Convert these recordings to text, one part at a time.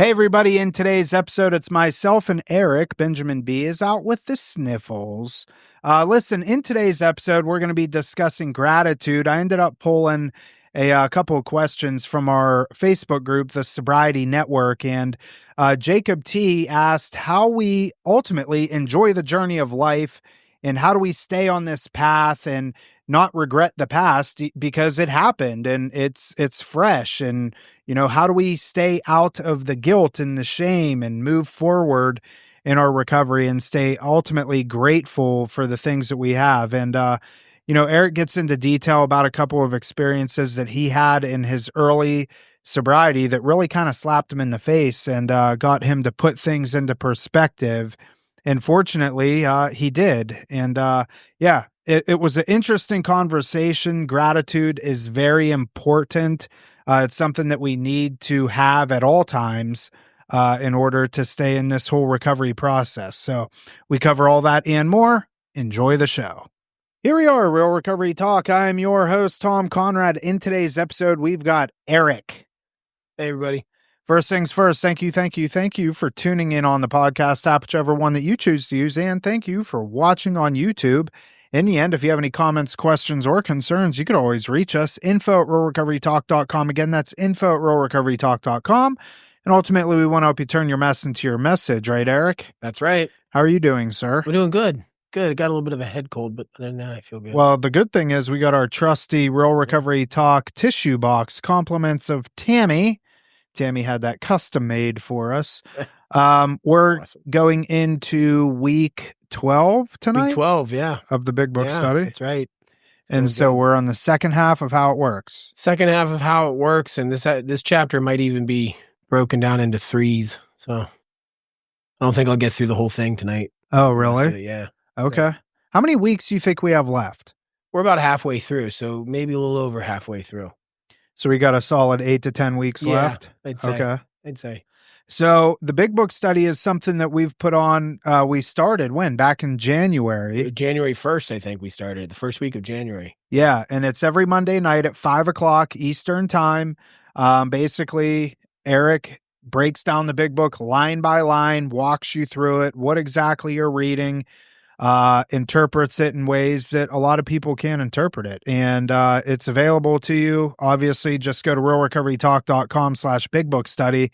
Hey, everybody. In today's episode, it's myself and Eric. Benjamin B is out with the sniffles. Listen, in today's episode, we're going to be discussing gratitude. I ended up pulling a couple of questions from our Facebook group, the Sobriety Network, and Jacob T asked how we ultimately enjoy the journey of life and how do we stay on this path and not regret the past because it happened and it's fresh. And how do we stay out of the guilt and the shame and move forward in our recovery and stay ultimately grateful for the things that we have? And Eric gets into detail about a couple of experiences that he had in his early sobriety that really kind of slapped him in the face and got him to put things into perspective. And fortunately, he did. And it was an interesting conversation. Gratitude is very important. It's something that we need to have at all times in order to stay in this whole recovery process. So we cover all that and more. Enjoy the show. Here we are, Real Recovery Talk. I am your host, Tom Conrad. In today's episode, we've got Eric. Hey, everybody. First things first, thank you for tuning in on the podcast app, whichever one that you choose to use, and thank you for watching on YouTube. In the end, if you have any comments, questions, or concerns, you could always reach us, info@realrecoverytalk.com. Again, that's info@realrecoverytalk.com. And ultimately, we want to help you turn your mess into your message, right, Eric? That's right. How are you doing, sir? We're doing good. Good. Got a little bit of a head cold, but other than that, I feel good. Well, the good thing is we got our trusty Real Recovery Talk tissue box, compliments of Tammy. Tammy had that custom made for us. We're awesome. Going into week 12 tonight. Week 12, yeah. Of the Big Book Study. That's right. And so we're on the second half of how it works. Second half of how it works, and this chapter might even be broken down into threes. So I don't think I'll get through the whole thing tonight. Oh, really? Yeah. Okay. Yeah. How many weeks do you think we have left? We're about halfway through, so maybe a little over halfway through. So we got a solid 8 to 10 weeks left? I'd say. Okay. I'd say. So the Big Book Study is something that we've put on, we started when? Back in January. January 1st, I think we started, the first week of January. Yeah, and it's every Monday night at 5 o'clock Eastern time. Basically, Eric breaks down the Big Book line by line, walks you through it, what exactly you're reading, interprets it in ways that a lot of people can't interpret it. And it's available to you. Obviously, just go to realrecoverytalk.com/bigbookstudy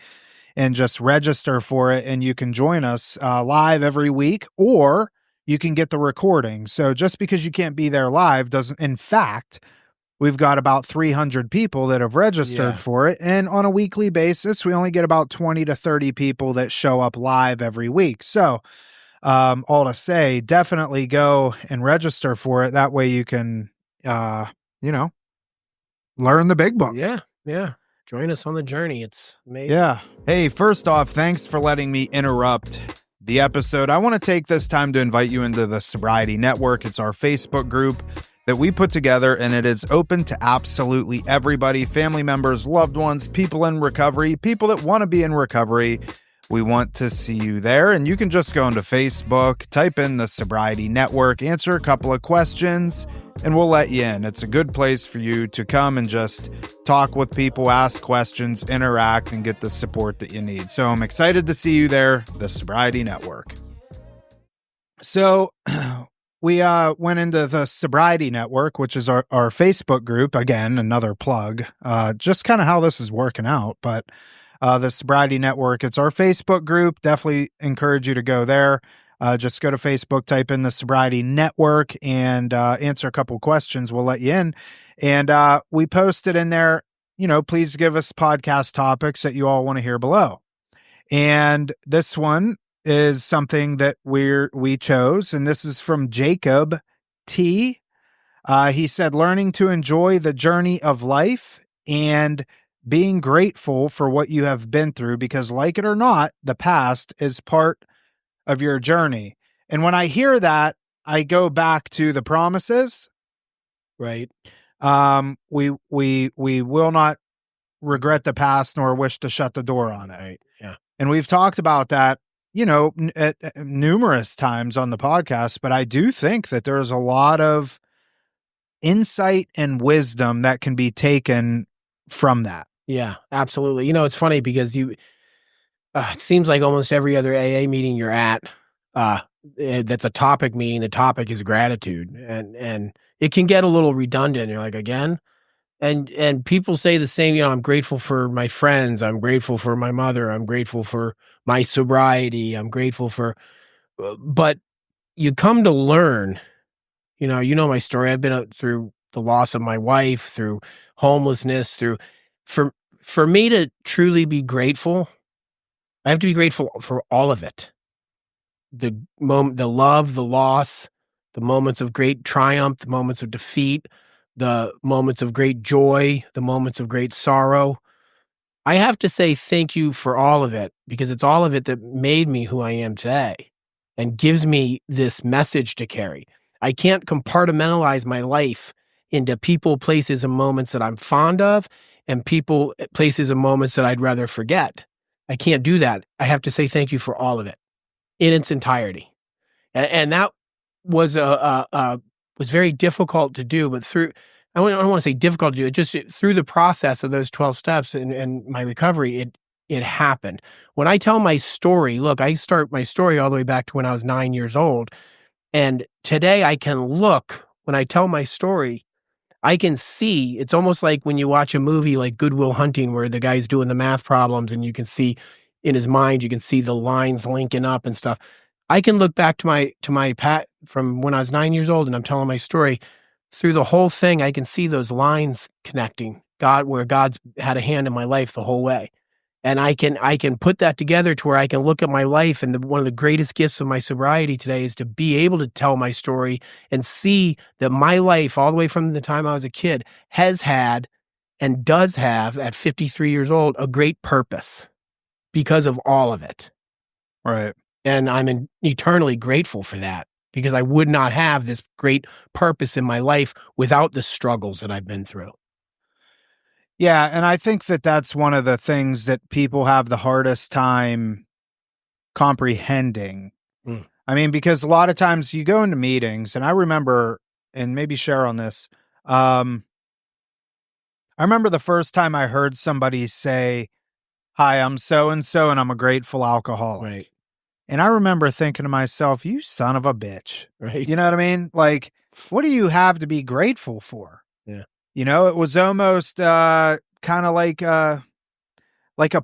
and just register for it. And you can join us live every week, or you can get the recording. So just because you can't be there live doesn't, in fact, we've got about 300 people that have registered for it. And on a weekly basis, we only get about 20 to 30 people that show up live every week. So all to say, definitely go and register for it. That way you can, learn the Big Book. Yeah. Join us on the journey. It's amazing. Yeah. Hey, first off, thanks for letting me interrupt the episode. I want to take this time to invite you into the Sobriety Network. It's our Facebook group that we put together, and it is open to absolutely everybody, family members, loved ones, people in recovery, people that want to be in recovery. We want to see you there, and you can just go into Facebook, type in the Sobriety Network, answer a couple of questions, and we'll let you in. It's a good place for you to come and just talk with people, ask questions, interact, and get the support that you need. So I'm excited to see you there, the Sobriety Network. So we went into the Sobriety Network, which is our Facebook group. Again, another plug, just kind of how this is working out, but the Sobriety Network, it's our Facebook group. Definitely encourage you to go there. Just go to Facebook, type in the Sobriety Network, and answer a couple questions. We'll let you in. And we posted in there, please give us podcast topics that you all want to hear below. And this one is something that we chose, and this is from Jacob T. He said, learning to enjoy the journey of life and being grateful for what you have been through, because like it or not, the past is part of your journey. And when I hear that, I go back to the promises. Right. We will not regret the past nor wish to shut the door on it. Right. Yeah. And we've talked about that, at numerous times on the podcast, but I do think that there's a lot of insight and wisdom that can be taken from that. Yeah, absolutely. It's funny because It seems like almost every other AA meeting you're at, that's a topic meeting. The topic is gratitude, and it can get a little redundant. You're like, again, and people say the same. I'm grateful for my friends. I'm grateful for my mother. I'm grateful for my sobriety. I'm grateful for, but you come to learn. My story. I've been through the loss of my wife, through homelessness, through for me to truly be grateful. I have to be grateful for all of it. The moment, the love, the loss, the moments of great triumph, the moments of defeat, the moments of great joy, the moments of great sorrow. I have to say thank you for all of it, because it's all of it that made me who I am today and gives me this message to carry. I can't compartmentalize my life into people, places, and moments that I'm fond of and people, places, and moments that I'd rather forget. I can't do that. I have to say thank you for all of it in its entirety. And that was was very difficult to do, but I don't want to say difficult to do it, just through the process of those 12 steps and my recovery, it happened. When I tell my story, look, I start my story all the way back to when I was 9 years old. And today I can look, when I tell my story, I can see, it's almost like when you watch a movie like Good Will Hunting, where the guy's doing the math problems and you can see in his mind, you can see the lines linking up and stuff. I can look back to my pat from when I was 9 years old and I'm telling my story. Through the whole thing, I can see those lines connecting, where God's had a hand in my life the whole way. And I can put that together to where I can look at my life. And one of the greatest gifts of my sobriety today is to be able to tell my story and see that my life, all the way from the time I was a kid, has had and does have, at 53 years old, a great purpose because of all of it. Right. And I'm eternally grateful for that, because I would not have this great purpose in my life without the struggles that I've been through. Yeah, and I think that that's one of the things that people have the hardest time comprehending. I mean, because a lot of times you go into meetings, and I remember, and maybe share on this, I remember the first time I heard somebody say, "Hi, I'm so-and-so, and I'm a grateful alcoholic." Right. And I remember thinking to myself, you son of a bitch. Right. You know what I mean? Like, what do you have to be grateful for? Yeah. It was almost kind of like a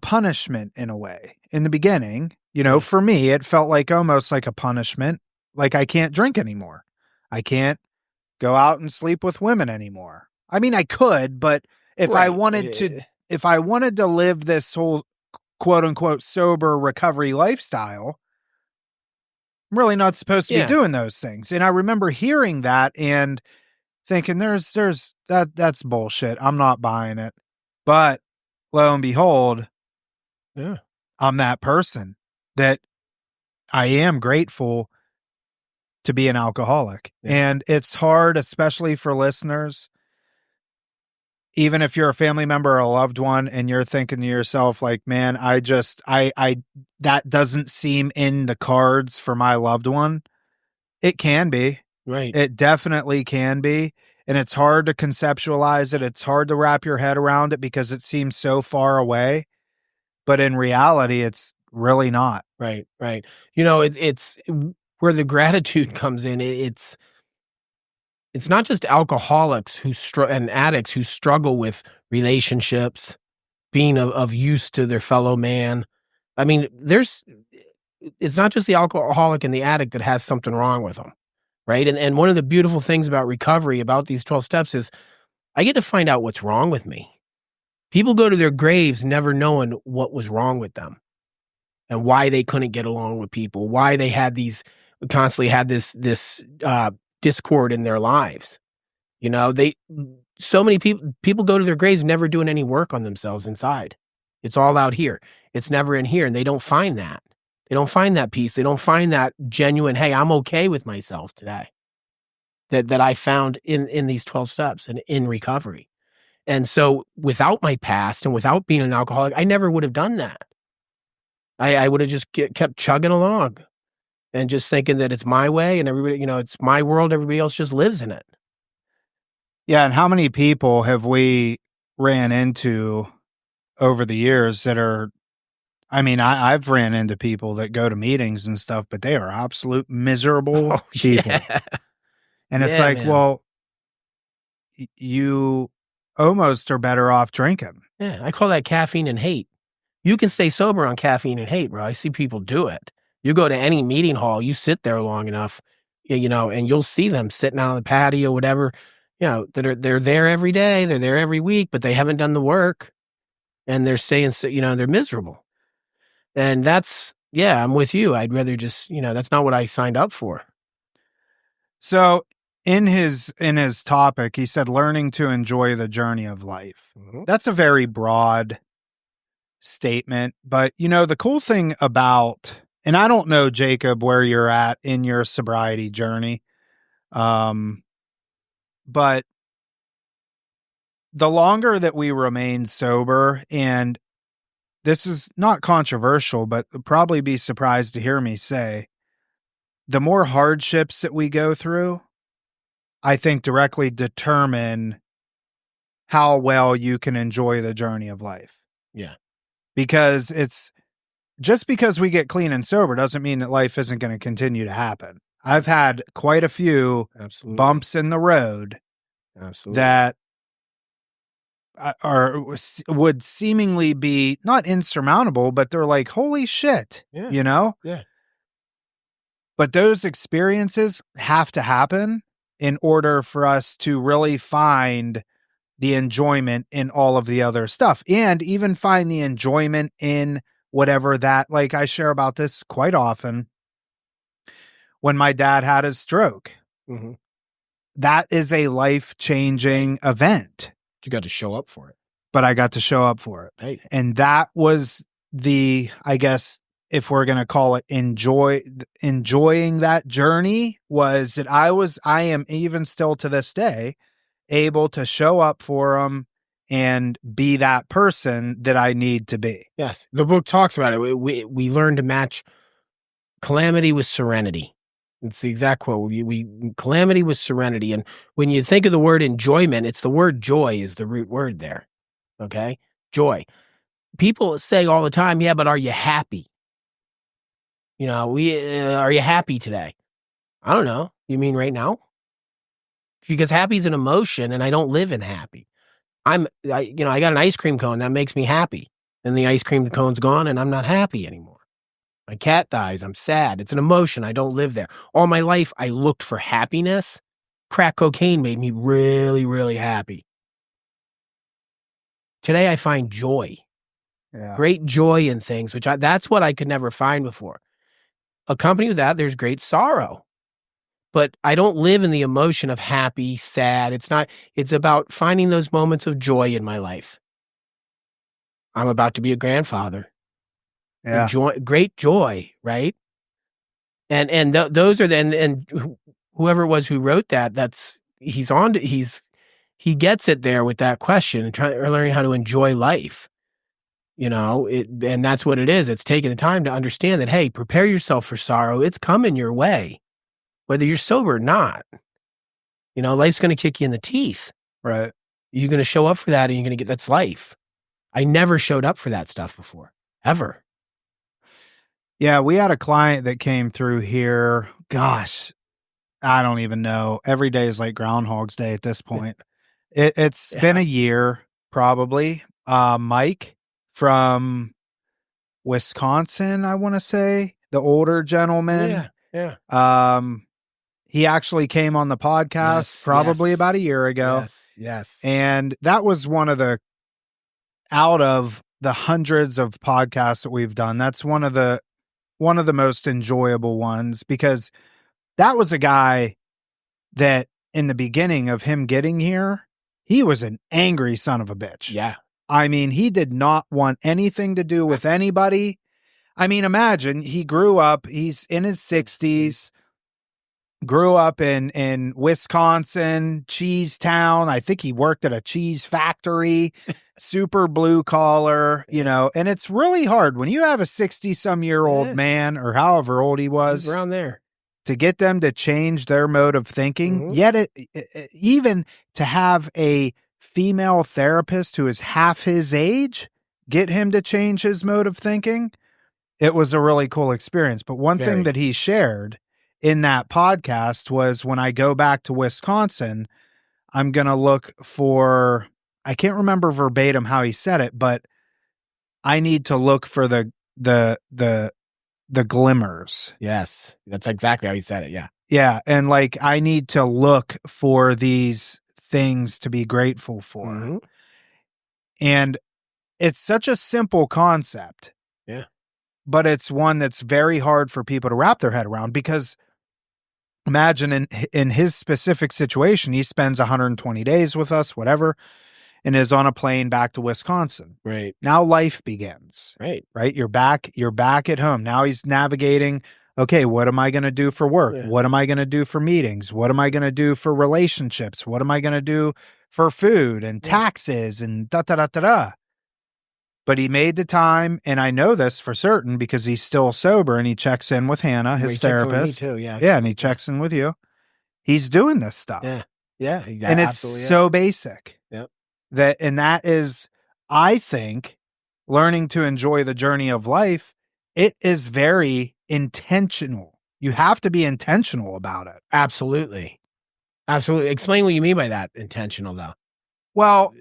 punishment in a way in the beginning. For me, it felt like almost like a punishment. Like, I can't drink anymore. I can't go out and sleep with women anymore. I mean, I could, but if I wanted to live this whole quote unquote sober recovery lifestyle, I'm really not supposed to be doing those things. And I remember hearing that and thinking that's bullshit. I'm not buying it. But lo and behold, I'm that person that I am grateful to be an alcoholic. Yeah. And it's hard, especially for listeners, even if you're a family member or a loved one and you're thinking to yourself, like, man, I that doesn't seem in the cards for my loved one. It can be. Right. It definitely can be. And it's hard to conceptualize it. It's hard to wrap your head around it because it seems so far away. But in reality, it's really not. Right. Right. It's where the gratitude comes in. It's not just alcoholics and addicts who struggle with relationships, being of use to their fellow man. I mean, it's not just the alcoholic and the addict that has something wrong with them. Right. And one of the beautiful things about recovery, about these 12 steps, is I get to find out what's wrong with me. People go to their graves never knowing what was wrong with them and why they couldn't get along with people, why they constantly had this discord in their lives. So many people go to their graves never doing any work on themselves inside. It's all out here. It's never in here. And they don't find that. They don't find that peace. They don't find that genuine, hey, I'm okay with myself today, that I found in these 12 steps and in recovery. And so without my past and without being an alcoholic, I never would have done that. I would have just kept chugging along and just thinking that it's my way and everybody, it's my world. Everybody else just lives in it. Yeah. And how many people have we ran into over the years that are, I mean, I've ran into people that go to meetings and stuff, but they are absolute miserable people. Yeah. And it's Yeah, like, man. well, you almost are better off drinking. Yeah, I call that caffeine and hate. You can stay sober on caffeine and hate, bro. I see people do it. You go to any meeting hall, you sit there long enough, you know, and you'll see them sitting out on the patio, whatever, you know, they're there every day, they're there every week, but they haven't done the work, and they're saying, you know, they're miserable. And that's, yeah, I'm with you. I'd rather just, you know, that's not what I signed up for. So in his topic, he said learning to enjoy the journey of life. Mhm. That's a very broad statement, but you know, the cool thing about, and I don't know, Jacob, where you're at in your sobriety journey. But the longer that we remain sober, and this is not controversial, but probably be surprised to hear me say, the more hardships that we go through, I think directly determine how well you can enjoy the journey of life. Yeah. Because it's just because we get clean and sober doesn't mean that life isn't going to continue to happen. I've had quite a few Absolutely. bumps in the road Absolutely. that would seemingly be not insurmountable, but they're like, holy shit, Yeah. you know? Yeah. But those experiences have to happen in order for us to really find the enjoyment in all of the other stuff, and even find the enjoyment in whatever that, like I share about this quite often. When my dad had his stroke, Mhm. that is a life-changing event. You got to show up for it. But I got to show up for it. Hey. And that was the, I guess, if we're going to call it enjoying that journey, was that I am even still to this day able to show up for them and be that person that I need to be. Yes. The book talks about it. We learn to match calamity with serenity. It's the exact quote. We calamity with serenity. And when you think of the word enjoyment, it's the word joy is the root word there. Okay? Joy. People say all the time, yeah, but are you happy? You know, are you happy today? I don't know. You mean right now? Because happy is an emotion, and I don't live in happy. I got an ice cream cone that makes me happy. And the ice cream cone's gone, and I'm not happy anymore. My cat dies. I'm sad. It's an emotion. I don't live there. All my life, I looked for happiness. Crack cocaine made me really, really happy. Today, I find joy. Yeah. Great joy in things, that's what I could never find before. Accompanied with that, there's great sorrow. But I don't live in the emotion of happy, sad. It's about finding those moments of joy in my life. I'm about to be a grandfather. Yeah. Great joy, right? And those are and whoever it was who wrote that, he gets it there with that question and learning how to enjoy life. You know, and that's what it is. It's taking the time to understand that, hey, prepare yourself for sorrow. It's coming your way, whether you're sober or not. You know, life's going to kick you in the teeth. Right. You're going to show up for that, and you're going to that's life. I never showed up for that stuff before, ever. Yeah, we had a client that came through here. Gosh, I don't even know. Every day is like Groundhog's Day at this point. It's been a year, probably. Mike from Wisconsin, I want to say, the older gentleman. Yeah. He actually came on the podcast probably about a year ago. Yes. And that was one of the, out of the hundreds of podcasts that we've done, that's one of the most enjoyable ones, because that was a guy that in the beginning of him getting here, he was an angry son of a bitch. Yeah. I mean, he did not want anything to do with anybody. I mean, imagine he grew up, he's in his 60s, grew up in Wisconsin, cheese town. I think he worked at a cheese factory, super blue collar, you know, and it's really hard when you have a 60-some-year-old man, or however old he was, around there, to get them to change their mode of thinking. Yet even to have a female therapist who is half his age, get him to change his mode of thinking. it was a really cool experience. But one thing Very. that he shared in that podcast was, when I go back to Wisconsin, I'm going to look for, I can't remember verbatim how he said it, but I need to look for the glimmers. Yes, that's exactly how he said it. Yeah. Yeah. And like, I need to look for these things to be grateful for. Mhm. And it's such a simple concept. Yeah. But it's one that's very hard for people to wrap their head around, because imagine in his specific situation, he spends 120 days with us, whatever, and is on a plane back to Wisconsin. Right. Now life begins. Right. Right? You're back at home. Now he's navigating, okay, what am I going to do for work? Yeah. What am I going to do for meetings? What am I going to do for relationships? What am I going to do for food and taxes and da da da da da? But he made the time, and I know this for certain because he's still sober, and he checks in with Hannah, his therapist. Me too, yeah. Yeah, and he checks in with you. He's doing this stuff. Yeah. Yeah. And it's so basic. Yep. That is, I think, learning to enjoy the journey of life, it is very intentional. You have to be intentional about it. Absolutely. Absolutely. Explain what you mean by that, intentional, though. Well,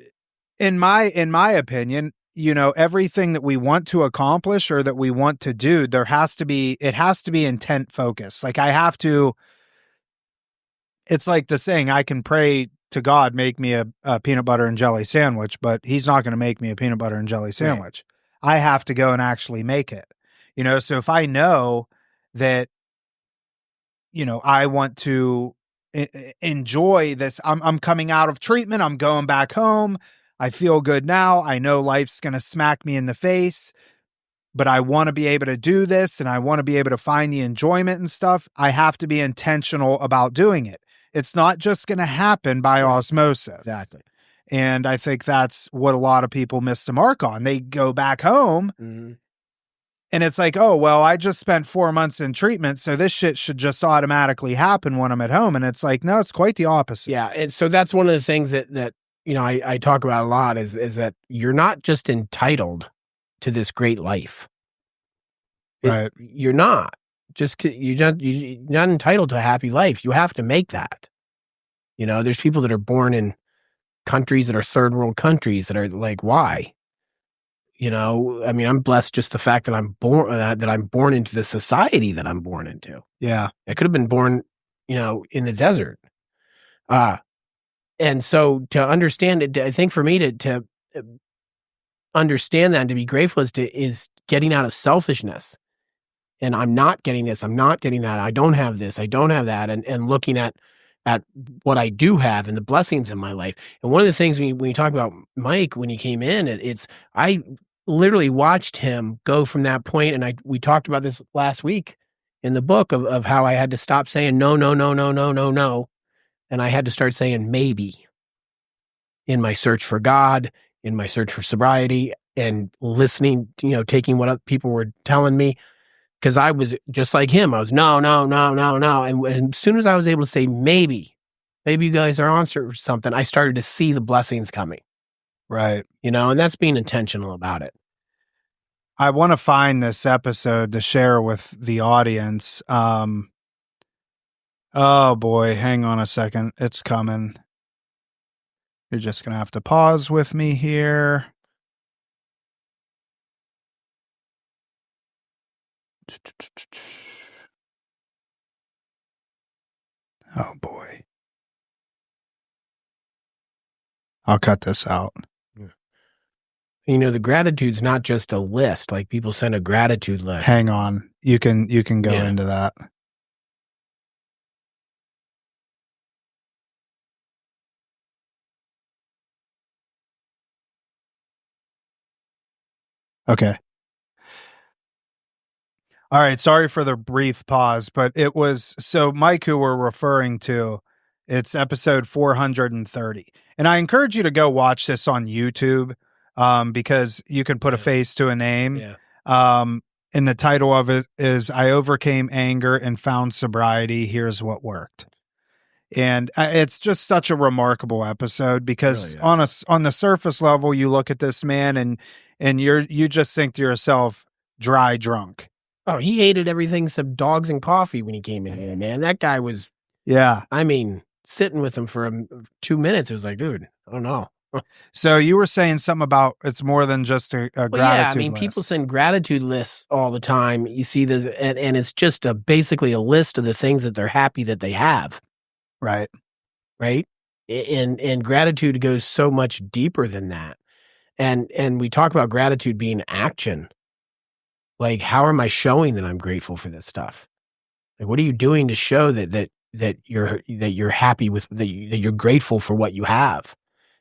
in my opinion, you know, everything that we want to accomplish or that we want to do, it has to be intent focused. Like it's like the saying, I can pray to God, make me a peanut butter and jelly sandwich, but he's not going to make me a peanut butter and jelly sandwich. Right. I have to go and actually make it, you know? So if I know that, you know, I want to enjoy this, I'm coming out of treatment, I'm going back home, I feel good now. I know life's going to smack me in the face, but I want to be able to do this and I want to be able to find the enjoyment and stuff. I have to be intentional about doing it. It's not just going to happen by osmosis. Exactly. And I think that's what a lot of people miss the mark on. They go back home and it's like, oh, well, I just spent 4 months in treatment, so this shit should just automatically happen when I'm at home. And it's like, no, it's quite the opposite. Yeah. And so that's one of the things that you know, I talk about a lot is that you're not just entitled to this great life. Right. You're not. You're not entitled to a happy life. You have to make that. You know, there's people that are born in countries that are third world countries that are like, why? You know, I mean, I'm blessed just the fact that I'm born into the society that I'm born into. Yeah. I could have been born, you know, in the desert. And so to understand it, I think for me to understand that and to be grateful is getting out of selfishness. And I'm not getting this, I'm not getting that, I don't have this, I don't have that, and looking at what I do have and the blessings in my life. And one of the things when you talk about Mike, when he came in, I literally watched him go from that point, and we talked about this last week in the book of how I had to stop saying no, no, no, no, no, no, no. And I had to start saying maybe in my search for God, in my search for sobriety, and listening, you know, taking what other people were telling me. Because I was just like him. I was no, no, no, no, no. And as soon as I was able to say maybe you guys are on for something, I started to see the blessings coming. Right. You know, and that's being intentional about it. I want to find this episode to share with the audience. Oh boy, hang on a second. It's coming. You're just going to have to pause with me here. Oh boy. I'll cut this out. You know, the gratitude's not just a list. Like people send a gratitude list. Hang on. You can go into that. Okay. All right. Sorry for the brief pause, but it was, so Mike, who we're referring to, it's episode 430. And I encourage you to go watch this on YouTube, because you can put a face to a name. Yeah. And the title of it is I Overcame Anger and Found Sobriety. Here's What Worked. And it's just such a remarkable episode because really on the surface level, you look at this man and you just think to yourself, dry drunk. Oh, he hated everything except dogs and coffee when he came in here, man. That guy was, Yeah. I mean, sitting with him for 2 minutes, it was like, dude, I don't know. So you were saying something about it's more than just a Well, gratitude yeah, I mean, list. people send gratitude lists all the time. You see this, and it's just basically a list of the things that they're happy that they have. Right. Right. And gratitude goes so much deeper than that. And we talk about gratitude being action. Like, how am I showing that I'm grateful for this stuff? Like, what are you doing to show that you're happy with that you're grateful for what you have?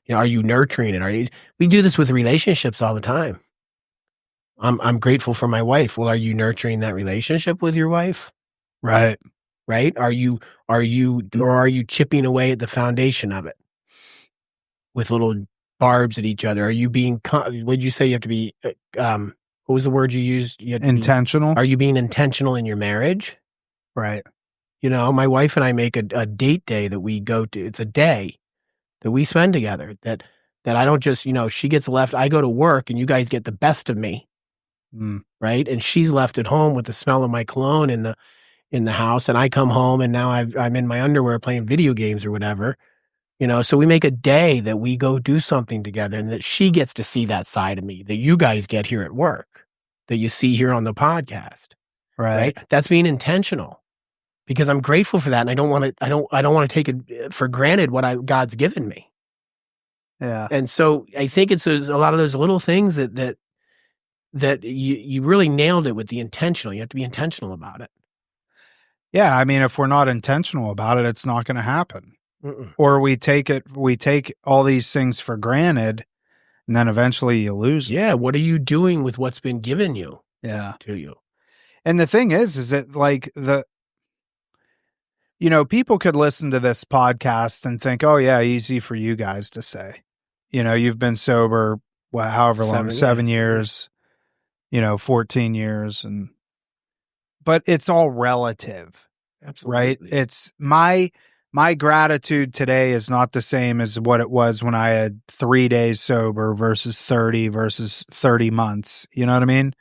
You know, are you nurturing it? We do this with relationships all the time. I'm grateful for my wife. Well, are you nurturing that relationship with your wife? Right. Right? Are you chipping away at the foundation of it with little barbs at each other? Are you being what did you say you have to be what was the word you used? You had to Intentional. Are you being intentional in your marriage? Right. You know, my wife and I make a date day that we go to. It's a day that we spend together that I don't just, you know, she gets left, I go to work and you guys get the best of me. Right. And she's left at home with the smell of my cologne in the house. And I come home and now I'm in my underwear playing video games or whatever, you know, so we make a day that we go do something together and that she gets to see that side of me that you guys get here at work, that you see here on the podcast. Right. That's being intentional because I'm grateful for that. And I don't want to take it for granted what God's given me. Yeah. And so I think it's a lot of those little things that you really nailed it with the intentional. You have to be intentional about it. Yeah. I mean, if we're not intentional about it, it's not going to happen. Mm-mm. Or we take all these things for granted and then eventually you lose it. Yeah. What are you doing with what's been given you? Yeah. To you. And the thing is that like people could listen to this podcast and think, oh yeah, easy for you guys to say, you've been sober, however long, 7 years, 14 years. But it's all relative. Absolutely. Right. It's my gratitude today is not the same as what it was when I had 3 days sober versus 30 versus 30 months. You know what I mean?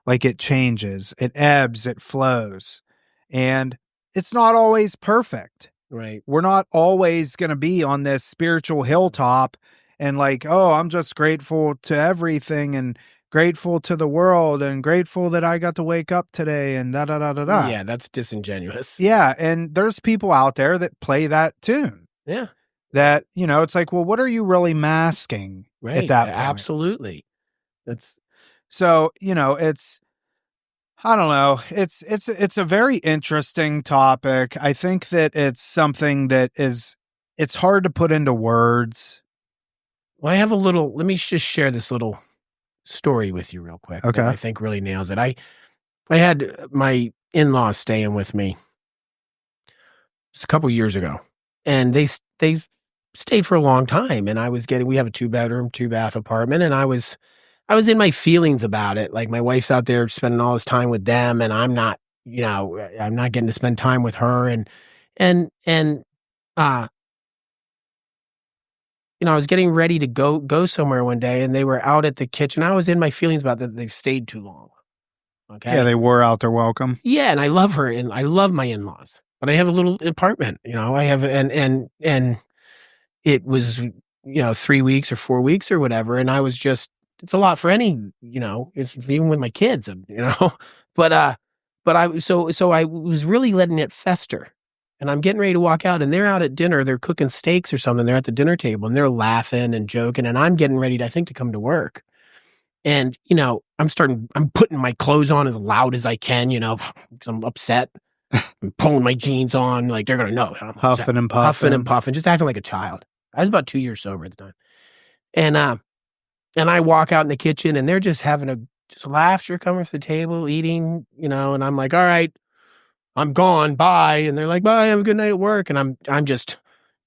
Like it changes, it ebbs, it flows, and it's not always perfect. Right. We're not always going to be on this spiritual hilltop and like, oh, I'm just grateful to everything and grateful to the world and grateful that I got to wake up today and da da da da da. Yeah, that's disingenuous. Yeah, and there's people out there that play that tune. Yeah. That, it's like, well, what are you really masking at that point? Absolutely. That's so, it's I don't know. It's a very interesting topic. I think that it's something that it's hard to put into words. Well, let me just share this little story with you real quick. Okay. That I think really nails it. I had my in-laws staying with me just a couple years ago, and they stayed for a long time. And we have a 2-bedroom, 2-bath apartment, and I was in my feelings about it. Like my wife's out there spending all this time with them, and I'm not, I'm not getting to spend time with her. I was getting ready to go somewhere one day, and they were out at the kitchen. I was in my feelings about that. They've stayed too long. Okay. Yeah, they wore out their welcome. Yeah, and I love her, and I love my in-laws, but I have a little apartment. I have, and it was 3 weeks or 4 weeks or whatever, and I was just, it's a lot for any, it's even with my kids, but I was really letting it fester. And I'm getting ready to walk out, and they're out at dinner. They're cooking steaks or something. They're at the dinner table, and they're laughing and joking. And I'm getting ready, to come to work. And, I'm putting my clothes on as loud as I can, because I'm upset. I'm pulling my jeans on, like they're going to know. I'm Huffing and puffing. Huffing and puffing, just acting like a child. I was about 2 years sober at the time. And I walk out in the kitchen, and they're just having just laughter coming from the table, eating, and I'm like, all right, I'm gone, bye. And they're like, bye, have a good night at work. And I'm just,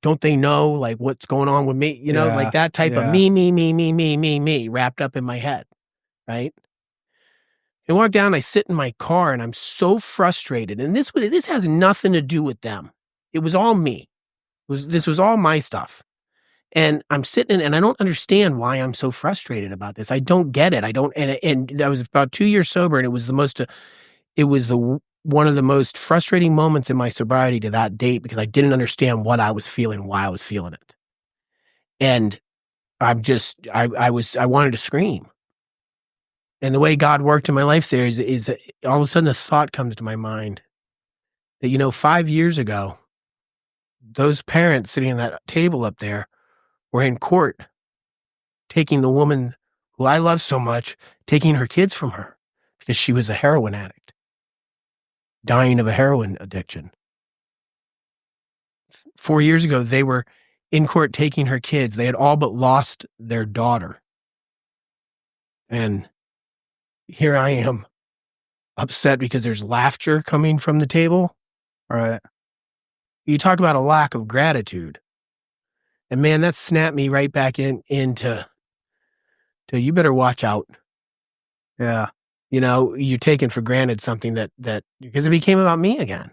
don't they know like what's going on with me? Like that type of me wrapped up in my head. Right. I walk down, I sit in my car, and I'm so frustrated. And this has nothing to do with them. It was all me. This was all my stuff. And I'm sitting and I don't understand why I'm so frustrated about this. I don't get it. I don't, and I was about 2 years sober, and it was one of the most frustrating moments in my sobriety to that date, because I didn't understand what I was feeling, why I was feeling it. And I wanted to scream. And the way God worked in my life there is all of a sudden a thought comes to my mind that, 5 years ago, those parents sitting at that table up there were in court taking the woman who I love so much, taking her kids from her because she was a heroin addict, dying of a heroin addiction. 4 years ago, they were in court taking her kids. They had all but lost their daughter. And here I am, upset because there's laughter coming from the table. Right. You talk about a lack of gratitude. And man, that snapped me right back into you better watch out. Yeah. You're taking for granted something that because it became about me again.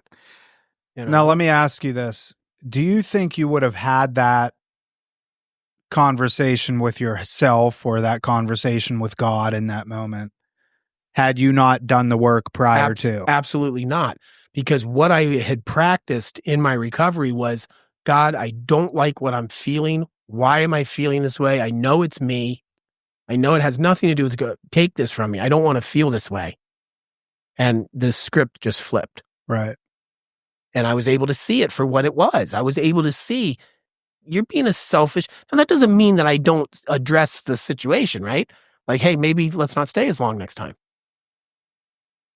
Now, let me ask you this. Do you think you would have had that conversation with yourself or that conversation with God in that moment had you not done the work prior to? Absolutely not. Because what I had practiced in my recovery was, God, I don't like what I'm feeling. Why am I feeling this way? I know it's me. I know it has nothing to do with take this from me. I don't want to feel this way. And the script just flipped. Right. And I was able to see it for what it was. I was able to see, you're being a selfish. And that doesn't mean that I don't address the situation, right? Like, hey, maybe let's not stay as long next time.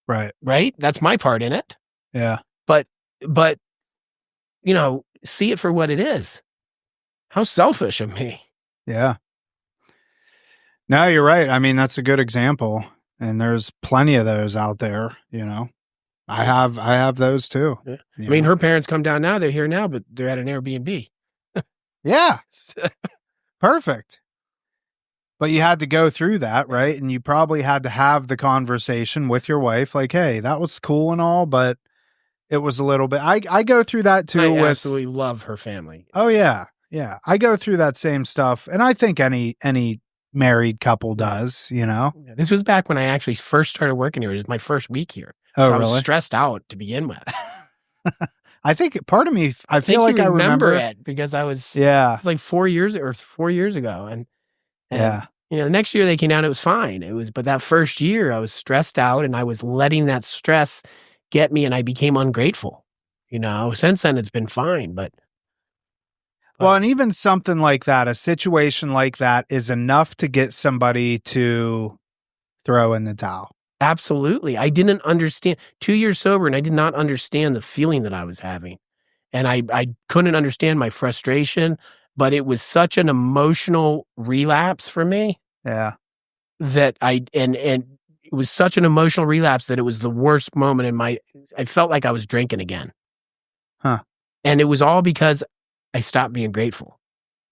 Right. Right? That's my part in it. Yeah. But see it for what it is. How selfish of me. Yeah. No, you're right. I mean, that's a good example. And there's plenty of those out there, I have those too. Yeah. I mean, her parents come down now, they're here now, but they're at an Airbnb. Yeah. Perfect. But you had to go through that, right? And you probably had to have the conversation with your wife, like, hey, that was cool and all, but it was a little bit. I go through that too. I absolutely love her family. Oh yeah. Yeah. I go through that same stuff. And I think any married couple does, This was back when I actually first started working here. It was my first week here. Oh, so I was really? stressed out to begin with. I think part of me, I feel like I remember it because I was, yeah, it was like 4 years ago. And yeah, the next year they came down, it was fine. But that first year I was stressed out and I was letting that stress get me and I became ungrateful. Since then it's been fine, but. Well, and even something like that, a situation like that is enough to get somebody to throw in the towel. Absolutely. I didn't understand. 2 years sober, and I did not understand the feeling that I was having. And I couldn't understand my frustration, but it was such an emotional relapse for me. Yeah. That and it was such an emotional relapse that it was the worst moment I felt like I was drinking again. Huh. And it was all because I stopped being grateful.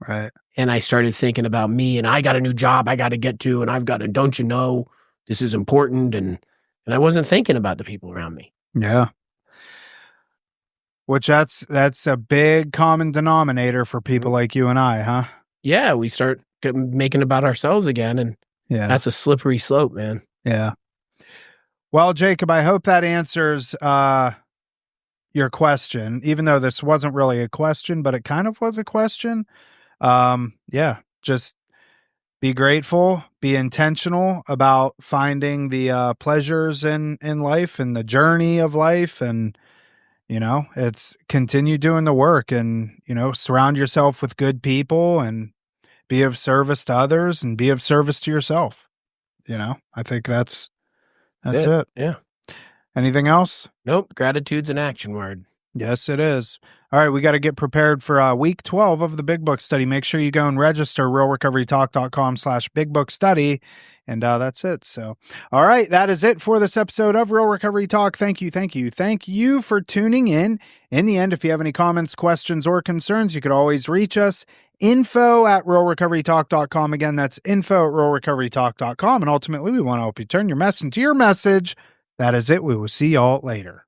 Right. And I started thinking about me and I got a new job I got to get to and don't you know, this is important. And I wasn't thinking about the people around me. Yeah. Which that's a big common denominator for people like you and I, huh? Yeah. We start making about ourselves again. And that's a slippery slope, man. Yeah. Well, Jacob, I hope that answers, your question, even though this wasn't really a question, but it kind of was a question. Just be grateful, be intentional about finding the pleasures in life and the journey of life. And, it's continue doing the work and, surround yourself with good people and be of service to others and be of service to yourself. I think that's it. Yeah. Anything else? Nope. Gratitude's an action word. Yes, it is. All right, we got to get prepared for week 12 of the Big Book Study. Make sure you go and register, realrecoverytalk.com/bigbbookstudy. And that's it. So, all right, that is it for this episode of Real Recovery Talk. Thank you for tuning in. In the end, if you have any comments, questions, or concerns, you could always reach us. info@realrecoverytalk.com. Again, that's info@realrecoverytalk.com. And ultimately, we want to help you turn your mess into your message. That is it. We will see y'all later.